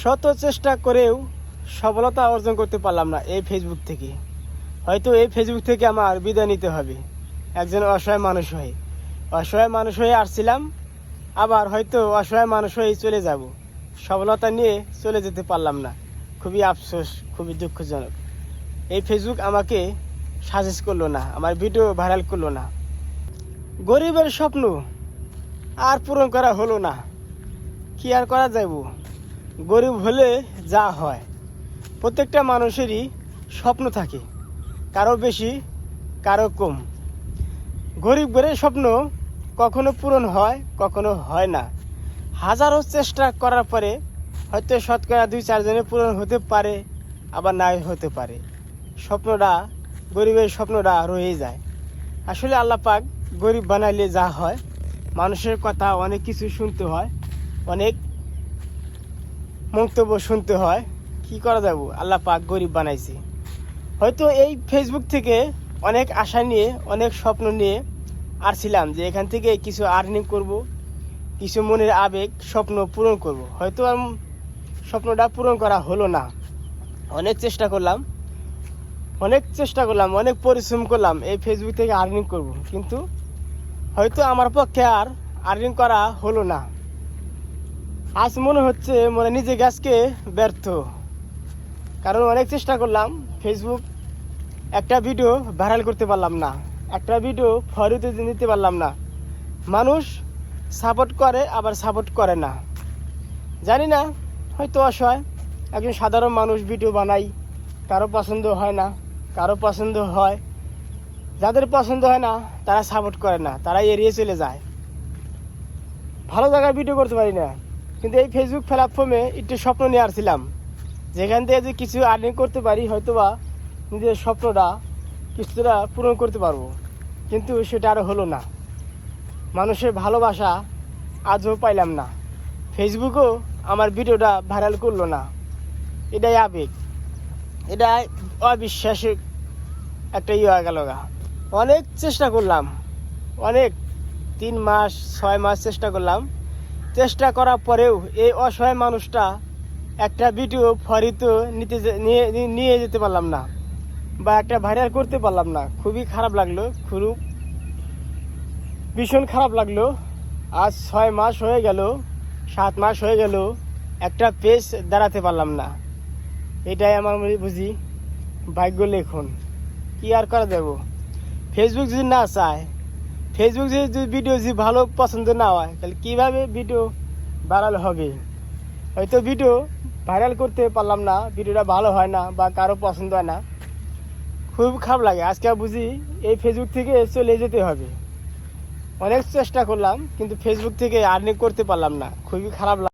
শত চেষ্টা করেও সফলতা অর্জন করতে পারলাম না এই ফেসবুক থেকে। হয়তো এই ফেসবুক থেকে আমার বিদায় নিতে হবে একজন অসহায় মানুষ হয়ে আসছিলাম, আবার হয়তো অসহায় মানুষ হয়ে চলে যাব। সফলতা নিয়ে চলে যেতে পারলাম না, খুবই আফসোস, খুবই দুঃখজনক। এই ফেসবুক আমাকে সাজেস্ট করলো না, আমার ভিডিও ভাইরাল করলো না। গরিবের স্বপ্ন আর পূরণ করা হলো না, কি আর করা যাইব। গরিব হলে যা হয়, প্রত্যেকটা মানুষেরই স্বপ্ন থাকে, কারো বেশি কারো কম। গরিব ঘরের স্বপ্ন কখনো পূরণ হয়, কখনো হয় না। হাজারো চেষ্টা করার পরে হয়তো শতকরা 2-4 জনের পূরণ হতে পারে, আবার নাই হতে পারে। স্বপ্নটা, গরিবের স্বপ্নটা রয়ে যায়। আসলে আল্লাহ পাক গরিব বানাইলে যা হয়, মানুষের কথা অনেক কিছু শুনতে হয়, অনেক মন্তব্য শুনতে হয়। কি করা যাব, আল্লাহ পাক গরিব বানাইছে। হয়তো এই ফেসবুক থেকে অনেক আশা নিয়ে, অনেক স্বপ্ন নিয়ে আসছিলাম যে এখান থেকে কিছু আর্নিং করব, কিছু মনের আবেগ স্বপ্ন পূরণ করব। হয়তো স্বপ্নটা পূরণ করা হলো না। অনেক চেষ্টা করলাম, অনেক পরিশ্রম করলাম এই ফেসবুক থেকে আর্নিং করব, কিন্তু হয়তো আমার পক্ষে আর আর্নিং করা হলো না। আজ মনে হচ্ছে নিজে গাছকে ব্যর্থ, কারণ অনেক চেষ্টা করলাম। ফেসবুক একটা ভিডিও ভাইরাল করতে পারলাম না, একটা ভিডিও ফরিতে নিতে পারলাম না। মানুষ সাপোর্ট করে, আবার সাপোর্ট করে না, জানি না। হয়তো অসহায় একজন সাধারণ মানুষ ভিডিও বানাই, কারো পছন্দ হয় না, কারো পছন্দ হয়। যাদের পছন্দ হয় না তারা সাপোর্ট করে না, তারা এড়িয়ে চলে যায়। ভালো জায়গায় ভিডিও করতে পারি না, কিন্তু এই ফেসবুক প্ল্যাটফর্মে একটু স্বপ্ন নিয়ে আসছিলাম, যেখান থেকে যে কিছু আর্নিং করতে পারি, হয়তোবা নিজের স্বপ্নটা কিছুটা পূরণ করতে পারবো। কিন্তু সেটা আর হলো না। মানুষের ভালোবাসা আজও পাইলাম না। ফেসবুকও আমার ভিডিওটা ভাইরাল করলো না। এটাই আবেগ, এটাই অবিশ্বাসের একটা হয়ে গেল গা। অনেক চেষ্টা করলাম, অনেক 3 মাস 6 মাস চেষ্টা করলাম। চেষ্টা করার পরেও এই অসহায় মানুষটা একটা ভিডিও ফরিত নিয়ে যেতে পারলাম না, বা একটা ভাইরাল করতে পারলাম না। খুবই খারাপ লাগলো, ভীষণ খারাপ লাগলো। আজ 6 মাস হয়ে গেল, 7 মাস হয়ে গেল, একটা পেজ দাঁড়াতে পারলাম না। এটাই আমার বুঝি ভাগ্য লেখন। কি আর করা যাব। ফেসবুক যদি না চায়, ফেসবুক যদি ভিডিও যদি ভালো পছন্দ না হয়, তাহলে কীভাবে ভিডিও ভাইরাল হবে। হয়তো ভিডিও ভাইরাল করতে পারলাম না, ভিডিওটা ভালো হয় না বা কারো পছন্দ হয় না। খুব খারাপ লাগে। আজকে বুঝি এই ফেসবুক থেকে চলে যেতে হবে। অনেক চেষ্টা করলাম, কিন্তু ফেসবুক থেকে আর্নিং করতে পারলাম না। খুবই খারাপ লাগে।